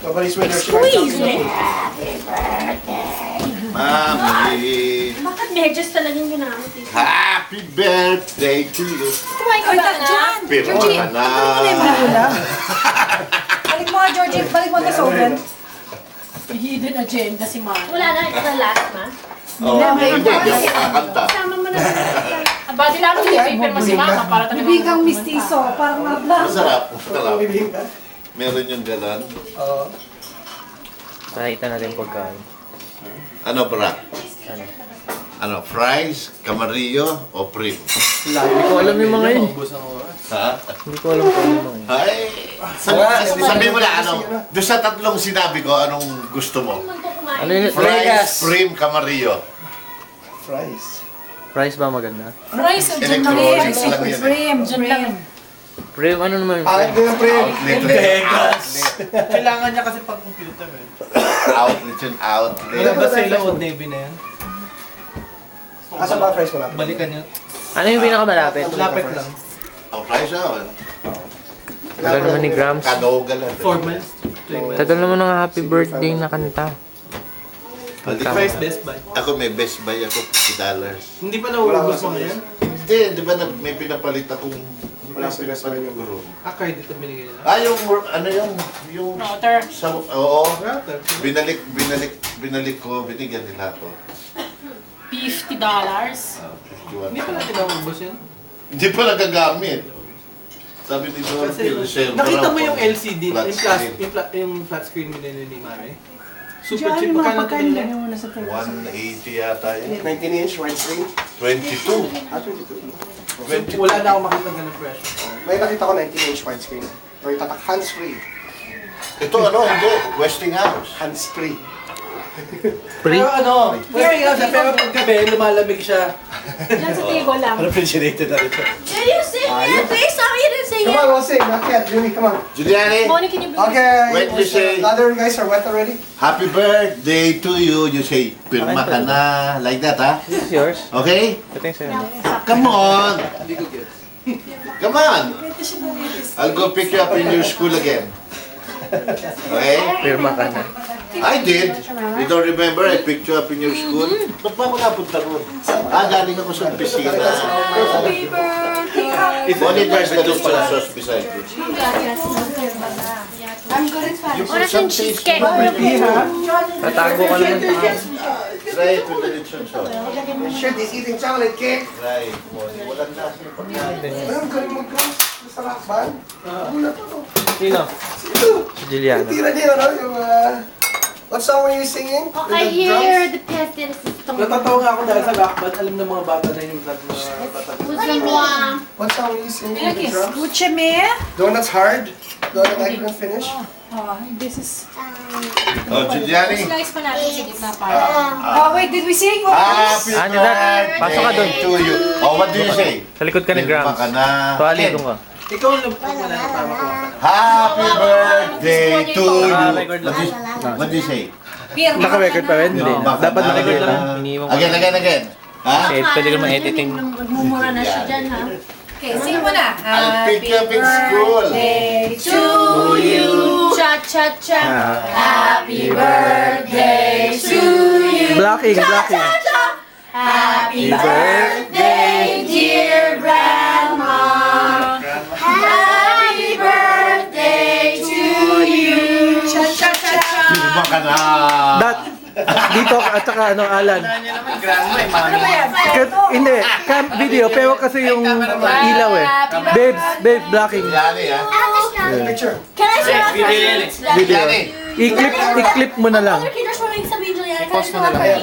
Nobody's winner. Squeeze it. Mami, Bakit medyas talaga yung ginamit eh? happy birthday to you. Kumain ka ba na? Pero Georgie, ka na. Balik mo nga, Georgie. Balik mo sa oven. Hidden agenda si Mara. Wala na, ito na last ma. Oh, hindi ako kakanta. Sama mo na sa Badi lalo yung paper mo si Mama para talaga. Bibingkang mistiso. Parang matla. Masarap. Masarap. Bibingka. Meron yung galan. Oo. Nakita natin pagkain. Ano, bra? Ano? Ano, fries, camarillo, o prim? Hindi ko alam yung mga yun. Ha? Hindi ko alam kung ano yung mga yun. Ay, sabi mo na, ano, doon sa tatlong sinabi ko, anong gusto mo? Ano yung Fries, prim, camarillo. Fries. price ba maganda? Rice and Electronics lang yan. Prim. Prim. Prim, ano naman yung Pangit prim? din ang prim. Outlet. Kailangan niya kasi pag computer eh. Outlet yun, outlet. Wala ba sa ilo Old Navy na yan? Asa ba fries mo natin? Balikan niyo. Ano yung pinakamalapit? Lapit lang. Ang fries ah. Tagal naman ni Grams. Kadogalan. 4 miles. 2 miles. Tagal naman ng happy birthday na kanta. Price Best Buy. Ako may Best Buy ako, $50. Hindi pa nauubos mo ngayon? Hindi, di ba may pinapalit akong... Wala sa Best Buy yung guru. Card dito binigay nila. Ah, yung, ano yung... Router. Oo. Router. Binalik ko, binigyan nila ako. $50. Ah, Hindi 51. pa natin nauubos yan. Hindi pa nagagamit. Sabi ni John Kasi Phil, nakita mo yung LCD, Flat yung flat screen nila ni Mare? Diyan Super cheap. yung mga Magkano pagkain nila? ganyan mo na sa prim. 180 yata yun. 19-inch widescreen. 22. Ah, 22. Wala na akong makita ganun presyo. May nakita ko 19-inch widescreen. Or tatak hands-free. Ito ano, hindi. Westinghouse. Hands-free. Free? Pero ano, pwede nga siya, pero paggabi, lumalamig siya. Diyan sa table lang. Refrigerated na rin. Can you sing it? Please, sorry you didn't sing Come it. on, we'll sing. Not yet. Julie, come on. Giuliani, Bonnie, can you please? Okay. When you say- The other guys are wet already? happy birthday to you. You say, pirma ka na. Like that, ha? This is yours? Okay? Ito yung sa'yo. Come on. Hindi ko get. Come on. I'll go pick you up in your school again. Okay? Pirma ka na. I did. You don't remember? I picked you up in your school. Ba't ba ako napunta ron? Ah, galing ako sa opisina. Happy birthday. Bonnie, there's the sauce beside you. I'm good at fun. You Ano put some yung cheese. cheesecake? Tatago ka lang. Try it with the lechon sauce. Shit, he's eating chocolate cake. Try it, Bonnie. Walang lasa yung pagkain. Ayun, galing mag-drums. Masarap ba? Gulat ako. Sino? Si Juliana. Tira din, ano? Yung, what song were you singing? Oh, With I the hear drums? the pestilence is Natatawa nga ako dahil sa lakbat, alam ng mga bata na yung vlog na tatatawa. What song were you singing with the drums? Escuche me. Donuts hard? Donut I couldn't finish? Oh, this is... Oh, Giuliani. Slice pa natin sa gitna para. Oh, wait, did we sing? Happy Ano that? Pasok ka dun. birthday to you. Oh, what do you say? Sa likod ka ni Pirma Grams. ka na. Tuwali doon ka. Ikaw ang lupot na lang para makuha ka na. Happy birthday to you. record lang. What do you say? Naka-record pa rin? Hindi. Baka Dapat na- naka-record lang. Iniiwan ko. Again. Ha? Pwede ko ma-editing. Nagmumura na siya dyan, ha? Okay, sing mo na. I'll pick you up in school. To you, cha-cha-cha. Happy birthday to you. Blocking. Cha-cha-cha. Happy birthday, dear grandma. Happy birthday to you. Cha-cha-cha. Pirma ka na. Dito at saka Alan. Grandma eh, mami. Hindi, video pero kasi yung ilaw eh. Babes, blocking. Giuliani, ha? Picture. Can I share out Video. I-clip mo na lang. Other kids are showing sa video yan. Post mo na lang.